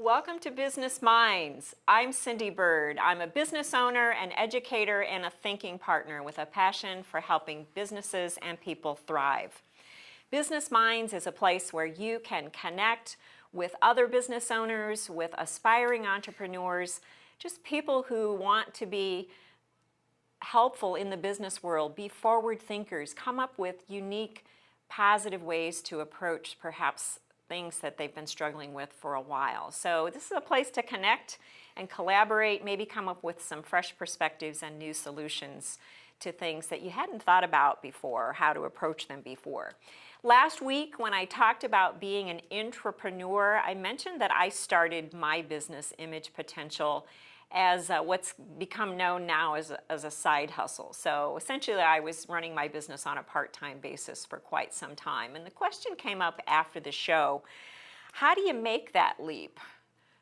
Welcome to Business Minds. I'm Cindy Bird. I'm a business owner, an educator, and a thinking partner with a passion for helping businesses and people thrive. Business Minds is a place where you can connect with other business owners, with aspiring entrepreneurs, just people who want to be helpful in the business world, be forward thinkers, come up with unique, positive ways to approach perhaps things that they've been struggling with for a while. So this is a place to connect and collaborate, maybe come up with some fresh perspectives and new solutions to things that you hadn't thought about before, or how to approach them before. Last week, when I talked about being an intrapreneur, I mentioned that I started my business, Image Potential, as what's become known now as a side hustle. So essentially I was running my business on a part-time basis for quite some time. And the question came up after the show, how do you make that leap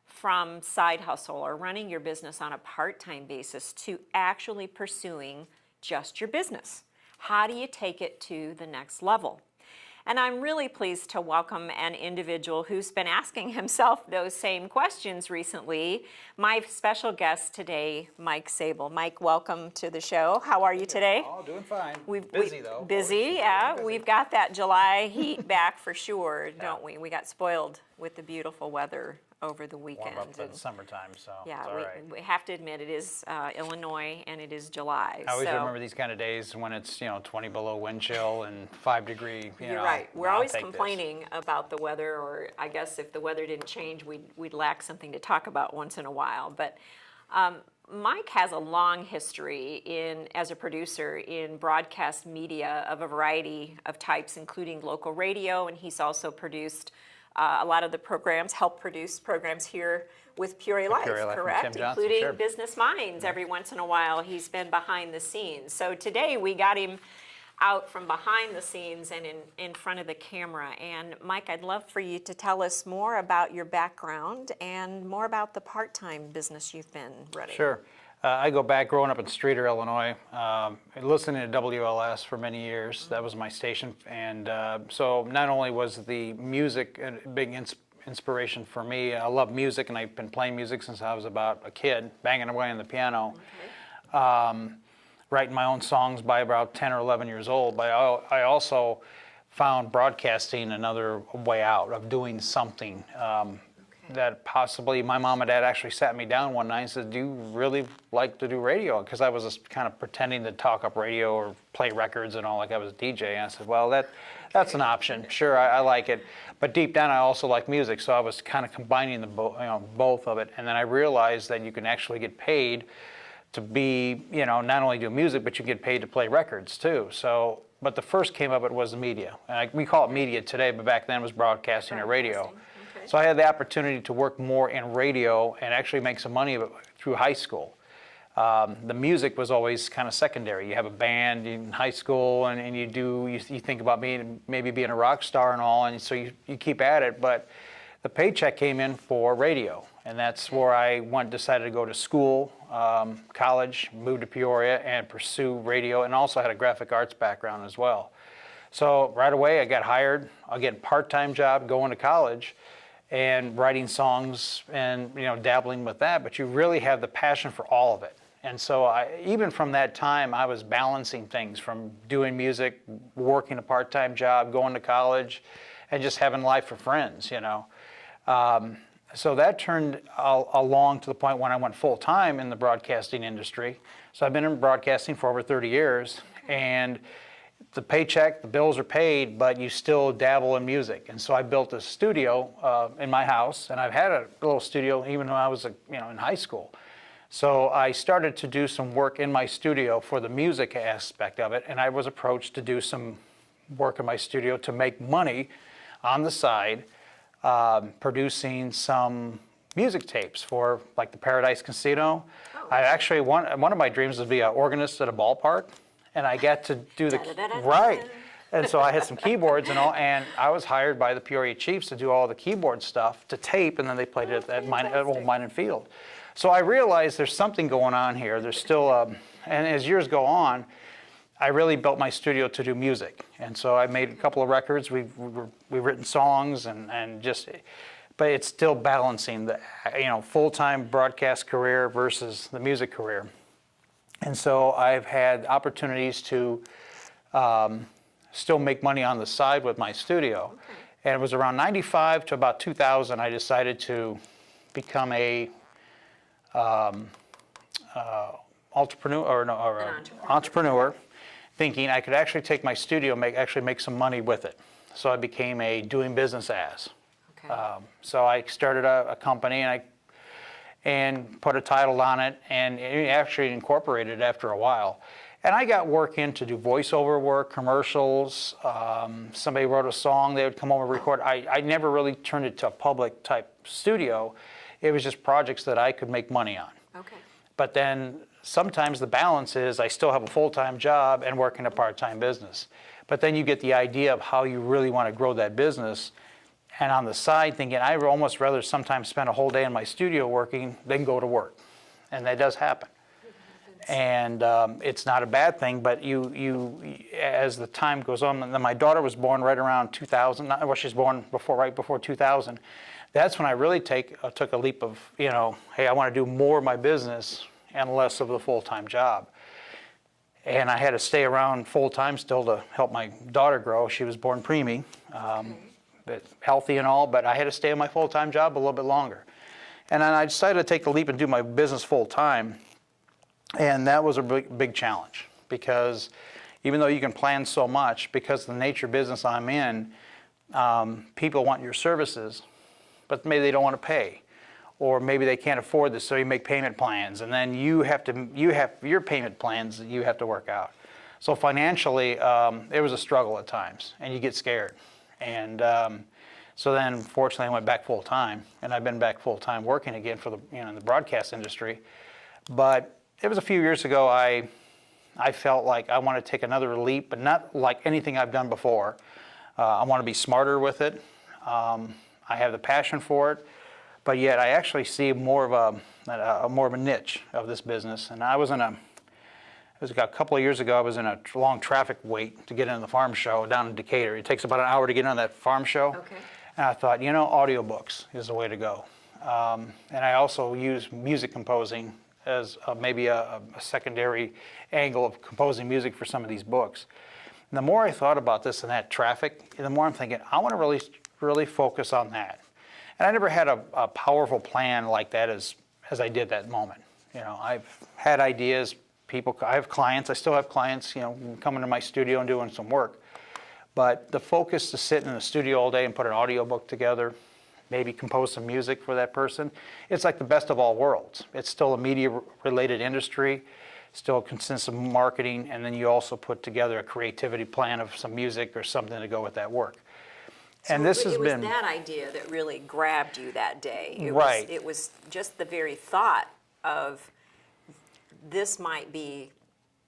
from side hustle or running your business on a part-time basis to actually pursuing just your business? How do you take it to the next level? And I'm really pleased to welcome an individual who's been asking himself those same questions recently. My special guest today, Mike Sabol. Mike, welcome to the show. How are you today? Oh, doing fine. Busy though. Busy, yeah. We've got that July heat back for sure, don't we? We got spoiled with the beautiful weather over the weekend. Warm up for the summertime, so yeah, it's all right. We have to admit it is Illinois and it is July. I always remember these kind of days when it's 20 below wind chill and 5 degree. You're right. We're always complaining about the weather, or I guess if the weather didn't change, we'd lack something to talk about once in a while. But Mike has a long history as a producer in broadcast media of a variety of types, including local radio, and he's also produced a lot of the programs, helped produce programs here with Peoria Life, correct? Including sure. Business Minds. Every once in a while, he's been behind the scenes. So today we got him out from behind the scenes and in front of the camera. And Mike, I'd love for you to tell us more about your background and more about the part-time business you've been running. Sure. I go back growing up in Streator, Illinois, listening to WLS for many years. That was my station. And so not only was the music a big inspiration for me, I love music, and I've been playing music since I was about a kid, banging away on the piano, writing my own songs by about 10 or 11 years old. But I also found broadcasting another way out of doing something. That possibly my mom and dad actually sat me down one night and said, do you really like to do radio? Because I was just kind of pretending to talk up radio or play records and all, like I was a DJ. And I said, well, that's an option. Sure, I like it. But deep down, I also like music. So I was kind of combining both of it. And then I realized that you can actually get paid to be, not only do music, but you get paid to play records too. So, but the first came up, it was the media. And we call it media today, but back then it was broadcasting or radio. So I had the opportunity to work more in radio and actually make some money through high school. The music was always kind of secondary. You have a band in high school, and you think about maybe being a rock star and all, and so you keep at it. But the paycheck came in for radio, and that's where I decided to go to school, college, moved to Peoria, and pursue radio, and also had a graphic arts background as well. So right away I got hired, again, part-time job, going to college, and writing songs and dabbling with that, but you really have the passion for all of it. And so even from that time, I was balancing things from doing music, working a part-time job, going to college, and just having life for friends, So that turned along to the point when I went full-time in the broadcasting industry. So I've been in broadcasting for over 30 years, and the paycheck, the bills are paid, but you still dabble in music. And so I built a studio in my house, and I've had a little studio even when I was in high school. So I started to do some work in my studio for the music aspect of it, and I was approached to do some work in my studio to make money on the side, producing some music tapes for like the Paradise Casino. I actually, one of my dreams was to be an organist at a ballpark. And I got to do right. And so I had some keyboards and all, and I was hired by the Peoria Chiefs to do all the keyboard stuff to tape, and then they played it at Old Mine and Field. So I realized there's something going on here. There's still, and as years go on, I really built my studio to do music. And so I made a couple of records. We've written songs and just but it's still balancing the full-time broadcast career versus the music career. And so I've had opportunities to still make money on the side with my studio. Okay. And it was around 95 to about 2000 I decided to become a entrepreneur, thinking I could actually take my studio and make some money with it. So I became a doing business as. Okay. So I started a company and put a title on it, and it actually incorporated after a while. And I got work in to do voiceover work, commercials. Somebody wrote a song, they would come over and record. I never really turned it to a public type studio. It was just projects that I could make money on. Okay. But then sometimes the balance is I still have a full-time job and work in a part-time business. But then you get the idea of how you really want to grow that business. And on the side thinking, I would almost rather sometimes spend a whole day in my studio working than go to work. And that does happen. And it's not a bad thing, but as the time goes on, and then my daughter was born right around 2000. Well, she was born right before 2000. That's when I really took a leap of, hey, I want to do more of my business and less of the full-time job. And I had to stay around full-time still to help my daughter grow. She was born preemie, but healthy and all, but I had to stay in my full-time job a little bit longer. And then I decided to take the leap and do my business full-time. And that was a big challenge, because even though you can plan so much, because of the nature of business I'm in, people want your services, but maybe they don't want to pay, or maybe they can't afford this, so you make payment plans, and then you have your payment plans that you have to work out. So financially, it was a struggle at times, and you get scared. And so then, fortunately, I went back full time, and I've been back full time working again for in the broadcast industry. But it was a few years ago, I felt like I want to take another leap, but not like anything I've done before. I want to be smarter with it. I have the passion for it, but yet I actually see more of a niche of this business. And it was a couple of years ago, I was in a long traffic wait to get into the farm show down in Decatur. It takes about an hour to get on that farm show. Okay. And I thought, audiobooks is the way to go. And I also use music composing as maybe a secondary angle of composing music for some of these books. And the more I thought about this and that traffic, the more I'm thinking, I want to really focus on that. And I never had a powerful plan like that as I did that moment. I've had ideas, I have clients, I still have clients, coming to my studio and doing some work. But the focus to sit in the studio all day and put an audiobook together, maybe compose some music for that person, it's like the best of all worlds. It's still a media-related industry, still consists of marketing, and then you also put together a creativity plan of some music or something to go with that work. And this has been... It was that idea that really grabbed you that day. Right. It was just the very thought of this might be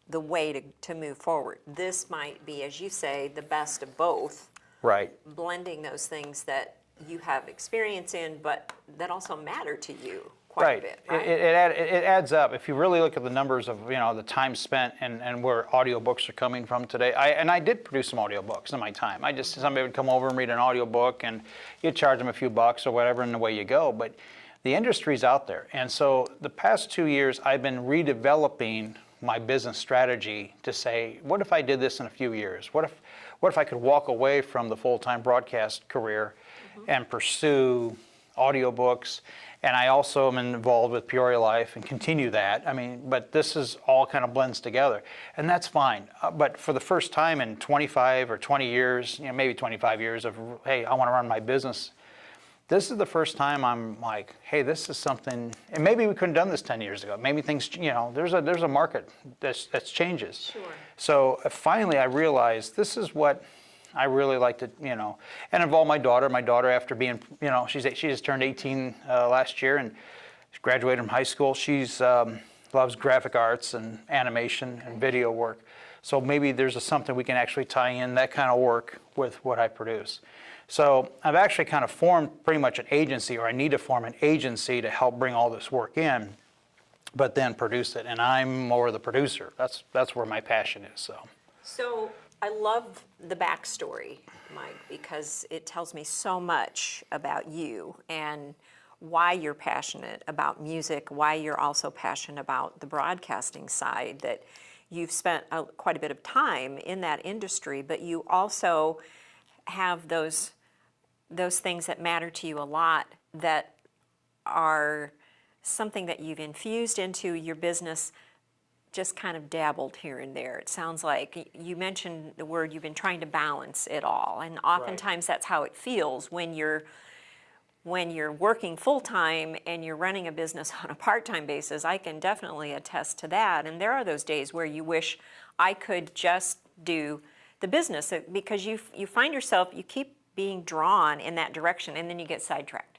the way to move forward. This might be, as you say, the best of both. Right. Blending those things that you have experience in, but that also matter to you quite a bit, right? It adds up. If you really look at the numbers of the time spent and where audiobooks are coming from today. I did produce some audiobooks in my time. Somebody would come over and read an audiobook, and you'd charge them a few bucks or whatever, and away you go. But the industry's out there, and so the past 2 years I've been redeveloping my business strategy to say, what if I did this in a few years? What if I could walk away from the full-time broadcast career and pursue audiobooks? And I also am involved with Peoria Life and continue that. But this is all kind of blends together, and that's fine. But for the first time in 25 or 20 years, maybe 25 years of, hey, I want to run my business, this is the first time I'm like, hey, this is something, and maybe we couldn't have done this 10 years ago. Maybe things, there's a market that changes. Sure. So finally I realized this is what I really like to, and involve my daughter. My daughter, after being, she just turned 18 last year, and she graduated from high school. She's loves graphic arts and animation and video work. So maybe there's something we can actually tie in that kind of work with what I produce. So I've actually kind of formed pretty much an agency, or I need to form an agency to help bring all this work in, but then produce it. And I'm more the producer. That's where my passion is. So I love the backstory, Mike, because it tells me so much about you and why you're passionate about music, why you're also passionate about the broadcasting side, that you've spent quite a bit of time in that industry, but you also have those things that matter to you a lot that are something that you've infused into your business, just kind of dabbled here and there. It sounds like you mentioned the word, you've been trying to balance it all, and oftentimes that's how it feels when you're working full-time and you're running a business on a part-time basis. I can definitely attest to that, and there are those days where you wish I could just do the business, because you find yourself, you keep being drawn in that direction, and then you get sidetracked.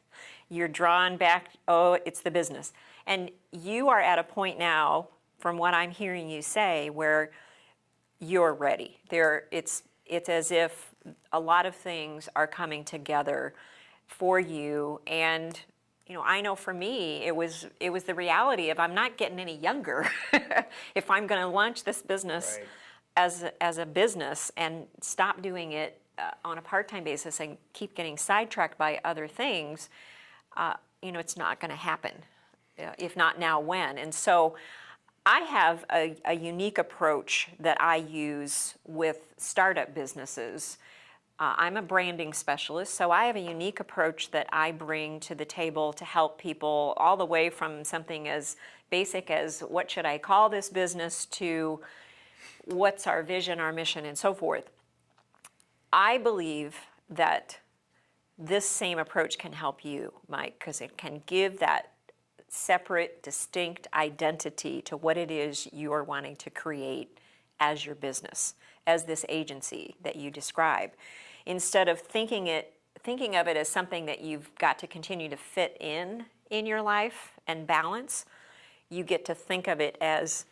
You're drawn back, oh, it's the business. And you are at a point now, from what I'm hearing you say, where you're ready. It's as if a lot of things are coming together for you. And I know for me, it was the reality of, I'm not getting any younger. If I'm going to launch this business as a business and stop doing it on a part-time basis and keep getting sidetracked by other things, it's not going to happen. If not now, when? And so I have a unique approach that I use with startup businesses. I'm a branding specialist, so I have a unique approach that I bring to the table to help people, all the way from something as basic as what should I call this business to what's our vision, our mission, and so forth. I believe that this same approach can help you, Mike, because it can give that separate, distinct identity to what it is you're wanting to create as your business, as this agency that you describe. Instead of thinking of it as something that you've got to continue to fit in your life and balance, you get to think of it as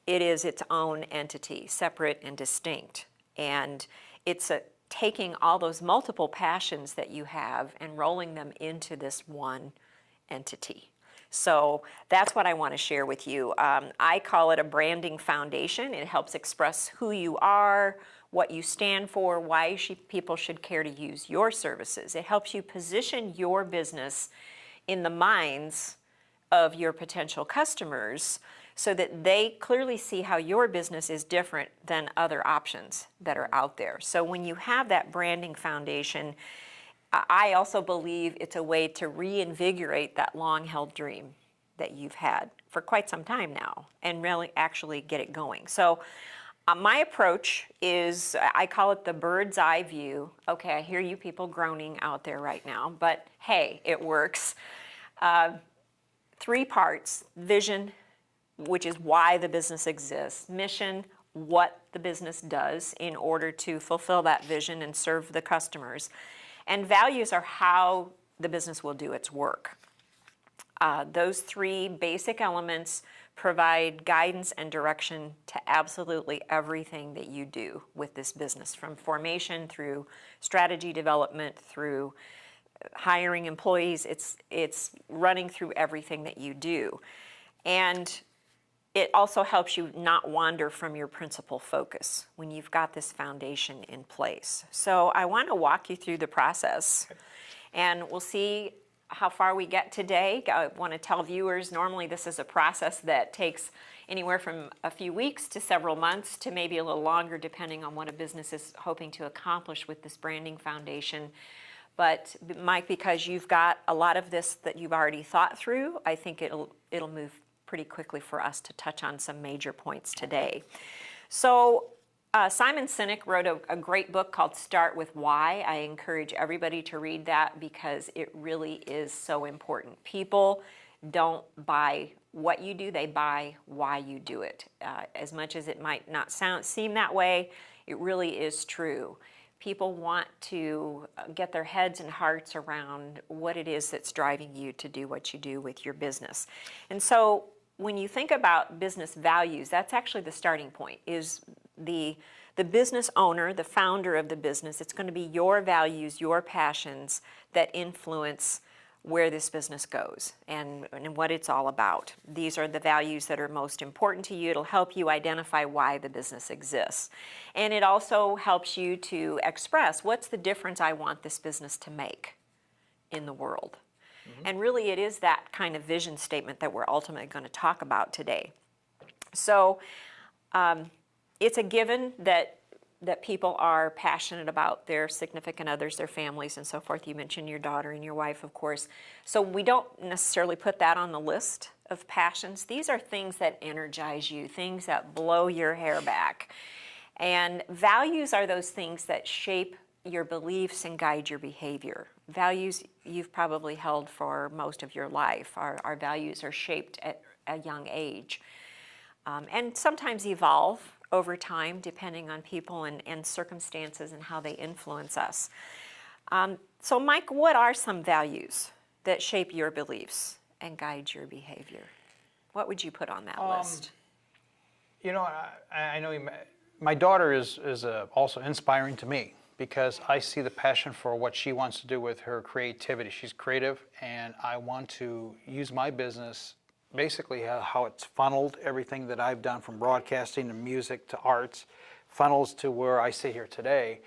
it is its own entity, separate and distinct. And it's taking all those multiple passions that you have and rolling them into this one entity. So that's what I want to share with you. I call it a branding foundation. It helps express who you are, what you stand for, why people should care to use your services. It helps you position your business in the minds of your potential customers so that they clearly see how your business is different than other options that are out there. So when you have that branding foundation, I also believe it's a way to reinvigorate that long-held dream that you've had for quite some time now and really actually get it going. So my approach is, I call it the bird's eye view. Okay, I hear you people groaning out there right now, but hey, it works. 3 parts: vision, which is why the business exists; mission, what the business does in order to fulfill that vision and serve the customers; and values are how the business will do its work. Those 3 basic elements provide guidance and direction to absolutely everything that you do with this business, from formation through strategy development, through hiring employees. It's running through everything that you do. And it also helps you not wander from your principal focus when you've got this foundation in place. So I want to walk you through the process, and we'll see how far we get today. I want to tell viewers, normally this is a process that takes anywhere from a few weeks to several months to maybe a little longer, depending on what a business is hoping to accomplish with this branding foundation. But Mike, because you've got a lot of this that you've already thought through, I think it'll move pretty quickly for us to touch on some major points today. So Simon Sinek wrote a great book called Start With Why. I encourage everybody to read that because it really is so important. People don't buy what you do, they buy why you do it. As much as it might not seem that way, it really is true. People want to get their heads and hearts around what it is that's driving you to do what you do with your business. And so when you think about business values, that's actually the starting point, is the business owner, the founder of the business. It's going to be your values, your passions that influence where this business goes and what it's all about. These are the values that are most important to you. It'll help you identify why the business exists. And it also helps you to express what's the difference I want this business to make in the world. And really it is that kind of vision statement that we're ultimately going to talk about today. So it's a given that people are passionate about their significant others, their families, and so forth. You mentioned your daughter and your wife, of course. So we don't necessarily put that on the list of passions. These are things that energize you, things that blow your hair back. And values are those things that shape your beliefs and guide your behavior. Values you've probably held for most of your life. Our values are shaped at a young age and sometimes evolve over time, depending on people and circumstances and how they influence us. So Mike, what are some values that shape your beliefs and guide your behavior? What would you put on that list? You know, I know my daughter is also inspiring to me because I see the passion for what she wants to do with her creativity. She's creative, and I want to use my business, basically how it's funneled, everything that I've done from broadcasting to music to arts, funnels to where I sit here today.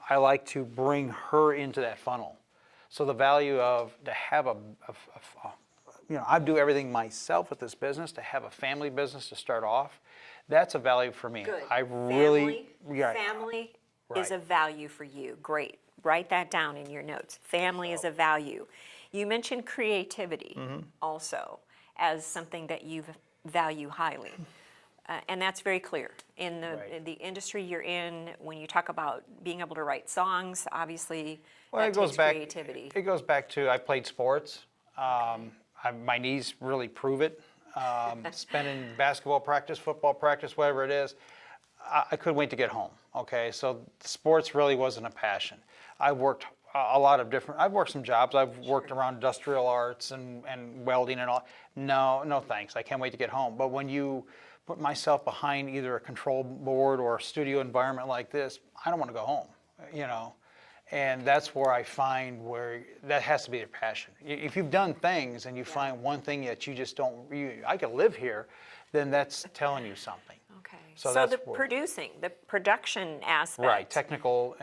I like to bring her into that funnel. So the value of to have I do everything myself with this business, to have a family business to start off, that's a value for me. Good. I really, Family is a value for you. Great. Write that down in your notes. Family is a value. You mentioned creativity also as something that you value highly. And that's very clear. In the industry you're in, when you talk about being able to write songs, obviously that takes creativity. It goes back to I played sports. My knees really prove it. Spending basketball practice, football practice, whatever it is, I couldn't wait to get home. Okay, so sports really wasn't a passion. I worked I've worked some jobs. I've worked around industrial arts and welding and all. No thanks. I can't wait to get home. But when you put myself behind either a control board or a studio environment like this, I don't want to go home, And that's where I find where that has to be a passion. If you've done things and you find one thing that you just don't, I could live here, then that's telling you something. Okay. So the production aspect. Right, technical,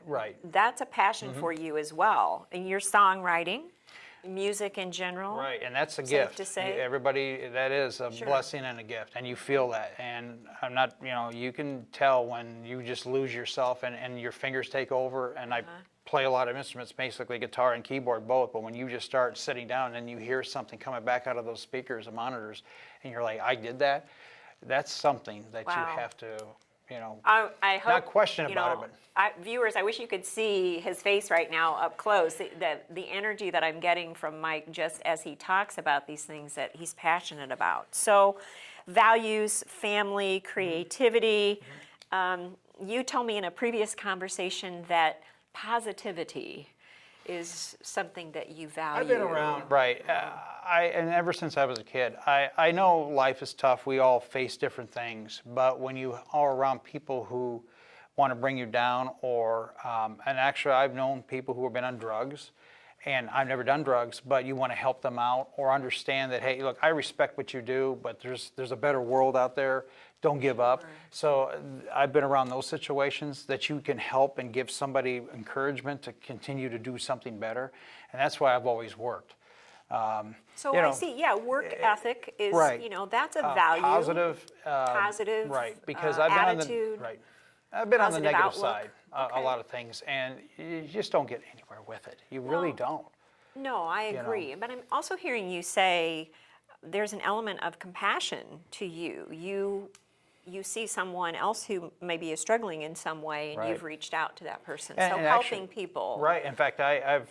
right. That's a passion for you as well. And your songwriting, music in general. Right, and that's a safe gift. To say. Everybody, that is a blessing and a gift, and you feel that. And I'm not, you can tell when you just lose yourself and your fingers take over. And I play a lot of instruments, basically guitar and keyboard both. But when you just start sitting down and you hear something coming back out of those speakers and monitors, and you're like, I did that. That's something that you have to, I hope, not question about it. But viewers, I wish you could see his face right now up close. The energy that I'm getting from Mike just as he talks about these things that he's passionate about. So, values, family, creativity. You told me in a previous conversation that positivity is something that you value. I've been around, right. And ever since I was a kid, I know life is tough. We all face different things. But when you are around people who want to bring you down and actually I've known people who have been on drugs, and I've never done drugs, but you want to help them out or understand that, hey, look, I respect what you do, but there's a better world out there. Don't give up. So I've been around those situations that you can help and give somebody encouragement to continue to do something better. And that's why I've always worked. So I see, work ethic is, that's a value. Positive. Right, because I've been attitude, I've been on the negative outlook. side a lot of things, and you just don't get anywhere with it. You really don't. No, I agree. But I'm also hearing you say there's an element of compassion to you. You see someone else who maybe is struggling in some way, and you've reached out to that person. So helping people. Right. In fact, I've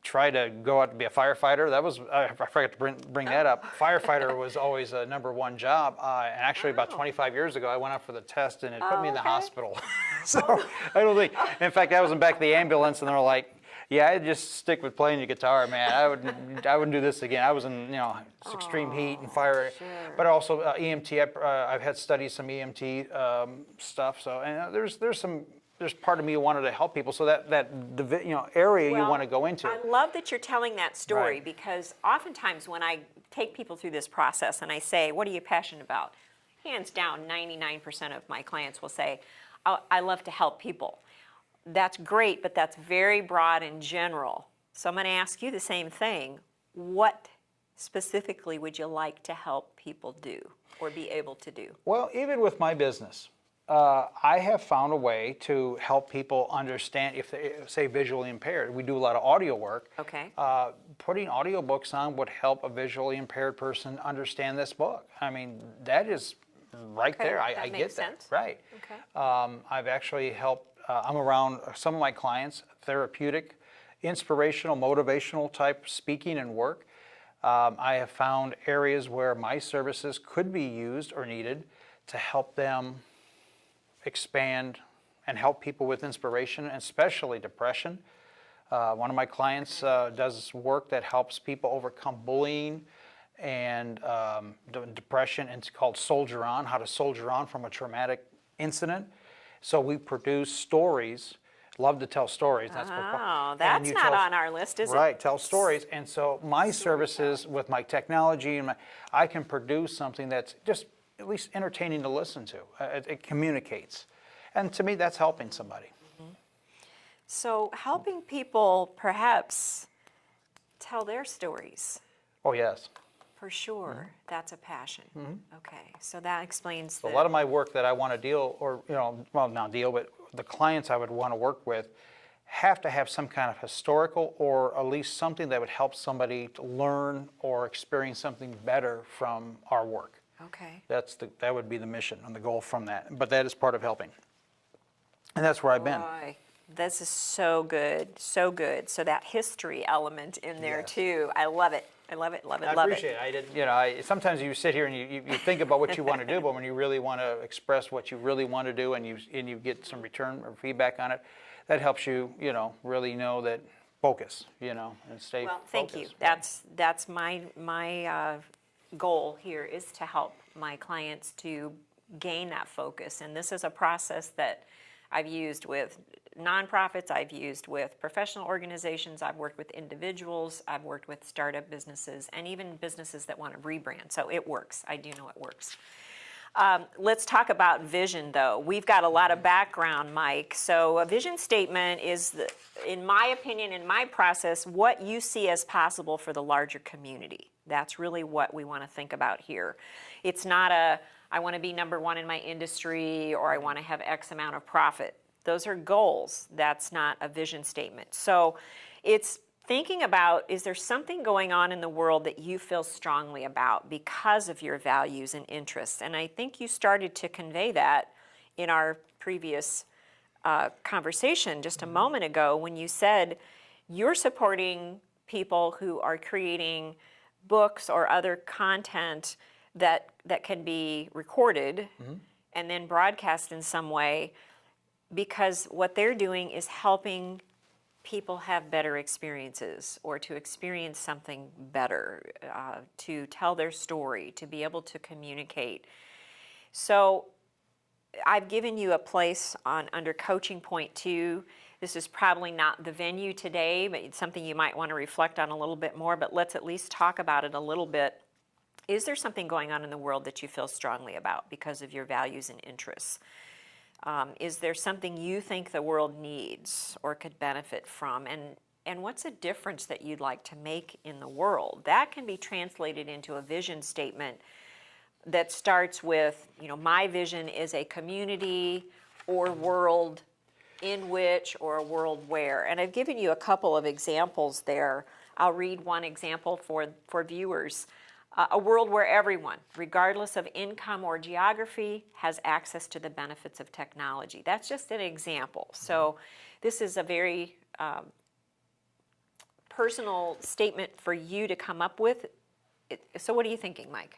tried to go out to be a firefighter. I forgot to bring that up. Firefighter was always a #1 job. And actually, about 25 years ago, I went out for the test, and it put me in the hospital. So I don't think. In fact, I was in the back of the ambulance, and they were like, "Yeah, I'd just stick with playing the guitar, man. I wouldn't do this again." I was in extreme heat and fire, but also EMT. I've had studied some EMT stuff. So and there's there's part of me who wanted to help people. So that area you Well, want to go into. I love that you're telling that story Right. because oftentimes when I take people through this process and I say, what are you passionate about? Hands down, 99% of my clients will say, oh, I love to help people. That's great, but that's very broad and general. So I'm going to ask you the same thing. What specifically would you like to help people do or be able to do? Well, even with my business, I have found a way to help people understand if they say visually impaired. We do a lot of audio work. Okay. Putting audiobooks on would help a visually impaired person understand this book. I mean, that is right Okay, there. I that get makes that. sense. Right. Okay. I've actually helped, I'm around some of my clients, therapeutic, inspirational, motivational type speaking and work. I have found areas where my services could be used or needed to help them expand and help people with inspiration, especially depression. One of my clients does work that helps people overcome bullying and depression, and it's called Soldier On, how to soldier on from a traumatic incident. So we produce stories, love to tell stories. Oh, and that's you not tell- on our list, is it? Right, tell stories. And so my services with my technology, and I can produce something that's just at least entertaining to listen to. It communicates. And to me, that's helping somebody. So helping people perhaps tell their stories, Oh, yes. for sure, that's a passion. Okay, so that explains A lot of my work that I want to deal, or, well, not deal, but the clients I would want to work with have to have some kind of historical or at least something that would help somebody to learn or experience something better from our work. Okay. That would be the mission and the goal from that. But that is part of helping. And that's where I've been. Boy, this is so good, so good. So that history element in there Yes. too, I love it. I love it, love it, I love appreciate it. Sometimes you sit here and you think about what you want to do, but when you really want to express what you really want to do and you get some return or feedback on it, that helps you, really know that focus, and stay Well, focused. thank you. That's my goal here is to help my clients to gain that focus. And this is a process that I've used with nonprofits, I've used with professional organizations, I've worked with individuals, I've worked with startup businesses, and even businesses that want to rebrand. So it works. I do know it works. Let's talk about vision, though. We've got a lot of background, Mike. So a vision statement is, in my opinion, in my process, what you see as possible for the larger community. That's really what we want to think about here. It's not I want to be number one in my industry or I want to have X amount of profit. Those are goals. That's not a vision statement. So it's thinking about, is there something going on in the world that you feel strongly about because of your values and interests? And I think you started to convey that in our previous conversation just a moment ago when you said you're supporting people who are creating books or other content that can be recorded and then broadcast in some way, because what they're doing is helping people have better experiences or to experience something better, to tell their story, to be able to communicate. So I've given you a place under Coaching Point 2. This is probably not the venue today, but it's something you might want to reflect on a little bit more, but let's at least talk about it a little bit. Is there something going on in the world that you feel strongly about because of your values and interests? Is there something you think the world needs or could benefit from? And what's a difference that you'd like to make in the world? That can be translated into a vision statement that starts with, my vision is a community or world in which or a world where. And I've given you a couple of examples there. I'll read one example for viewers. A world where everyone, regardless of income or geography, has access to the benefits of technology. That's just an example. So this is a very personal statement for you to come up with. So what are you thinking, Mike?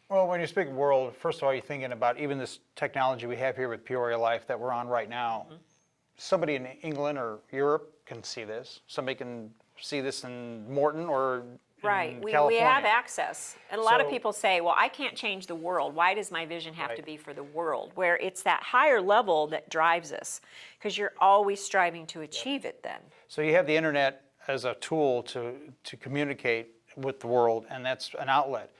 Well, when you speak world, first of all, you're thinking about even this technology we have here with Peoria Life that we're on right now. Somebody in England or Europe can see this. Somebody can see this in Morton or Right. in We California. have access. And a lot of So- people say, well, I can't change the world. Why does my vision have to Right. be for the world? Where it's that higher level that drives us, because you're always striving to achieve it then. So you have the internet as a tool to communicate with the world, and that's an outlet.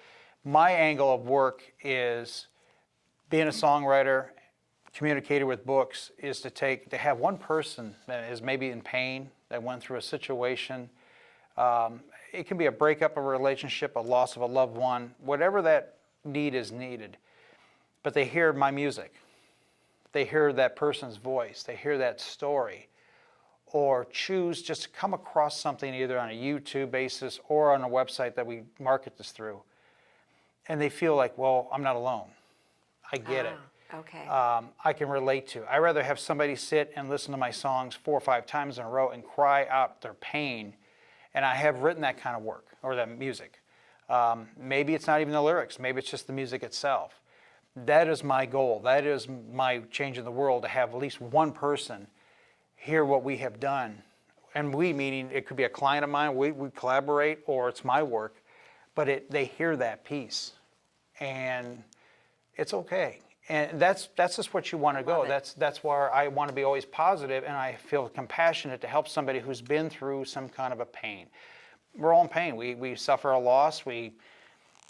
My angle of work is being a songwriter, communicator with books, is to have one person that is maybe in pain, that went through a situation. It can be a breakup of a relationship, a loss of a loved one, whatever that need is needed. But they hear my music. They hear that person's voice. They hear that story. Or choose just to come across something either on a YouTube basis or on a website that we market this through. And they feel like, well, I'm not alone. I get it. Okay. I can relate to. I'd rather have somebody sit and listen to my songs 4 or 5 times in a row and cry out their pain. And I have written that kind of work, or that music. Maybe it's not even the lyrics. Maybe it's just the music itself. That is my goal. That is my change in the world, to have at least one person hear what we have done. And we, meaning it could be a client of mine, we collaborate, or it's my work, but they hear that piece. And it's okay. And that's just what you want to go. That's where I want to be always positive, and I feel compassionate to help somebody who's been through some kind of a pain. We're all in pain. We suffer a loss. It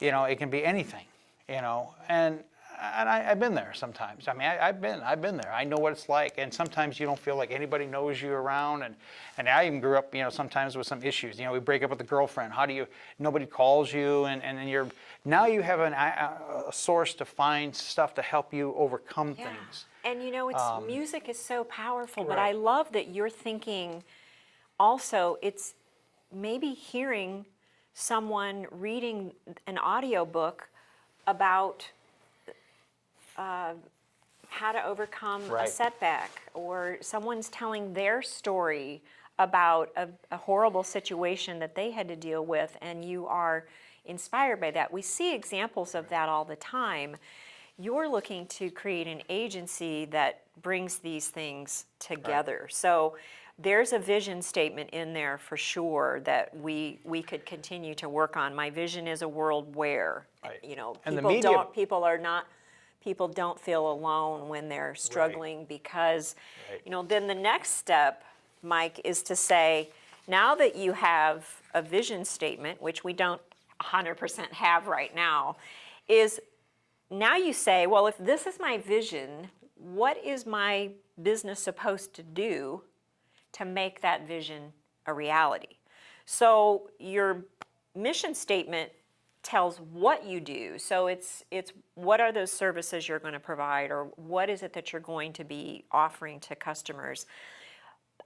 can be anything, and I've been there sometimes. I mean, I've been there. I know what it's like. And sometimes you don't feel like anybody knows you around. And I even grew up, sometimes with some issues. We break up with a girlfriend. Nobody calls you, and then now you have a source to find stuff to help you overcome things. And music is so powerful, but Right. I love that you're thinking also it's maybe hearing someone reading an audiobook about how to overcome a Right. setback, or someone's telling their story about a horrible situation that they had to deal with, and you are inspired by that. We see examples of that all the time. You're looking to create an agency that brings these things together. Right. So there's a vision statement in there for sure that we could continue to work on. My vision is a world where, Right. people And the media, people don't feel alone when they're struggling. Right. Because, Right. then the next step, Mike, is to say, now that you have a vision statement, which we don't 100% have right now, is now you say, well, if this is my vision, what is my business supposed to do to make that vision a reality? So your mission statement tells what you do. So it's what are those services you're going to provide, or what is it that you're going to be offering to customers.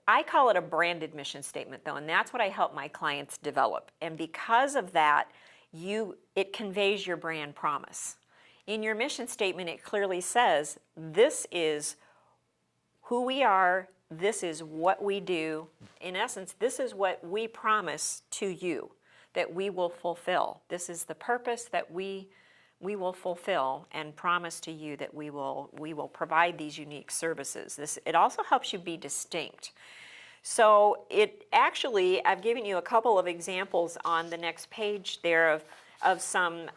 I call it a branded mission statement, though, and that's what I help my clients develop. And because of that, it conveys your brand promise. In your mission statement, it clearly says, this is who we are, this is what we do. In essence, this is what we promise to you that we will fulfill. This is the purpose that we will fulfill and promise to you that we will provide these unique services. It also helps you be distinct. So I've given you a couple of examples on the next page there of some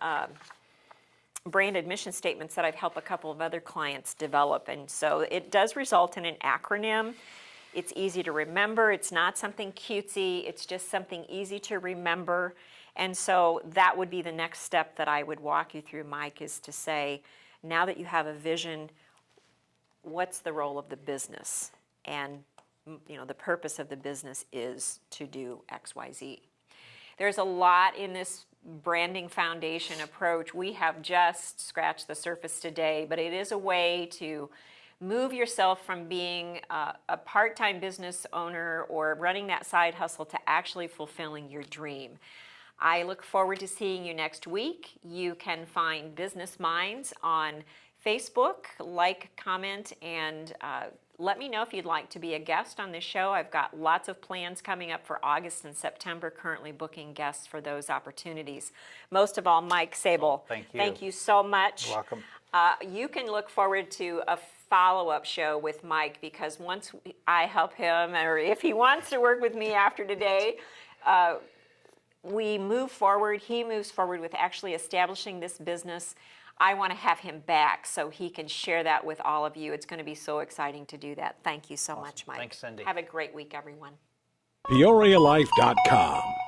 branded mission statements that I've helped a couple of other clients develop. And so it does result in an acronym. It's easy to remember. It's not something cutesy. It's just something easy to remember. And so that would be the next step that I would walk you through, Mike, is to say, now that you have a vision, what's the role of the business? And the purpose of the business is to do X, Y, Z. There's a lot in this branding foundation approach. We have just scratched the surface today, but it is a way to move yourself from being a part-time business owner or running that side hustle to actually fulfilling your dream. I look forward to seeing you next week. You can find Business Minds on Facebook, like, comment, and let me know if you'd like to be a guest on this show. I've got lots of plans coming up for August and September, currently booking guests for those opportunities. Most of all, Mike Sabol. Thank you. Thank you so much. You're welcome. You can look forward to a follow-up show with Mike, because once I help him, or if he wants to work with me after today, we move forward, he moves forward with actually establishing this business, I want to have him back so he can share that with all of you. It's going to be so exciting to do that. Thank you so much, Mike. Thanks, Cindy. Have a great week, everyone. PeoriaLife.com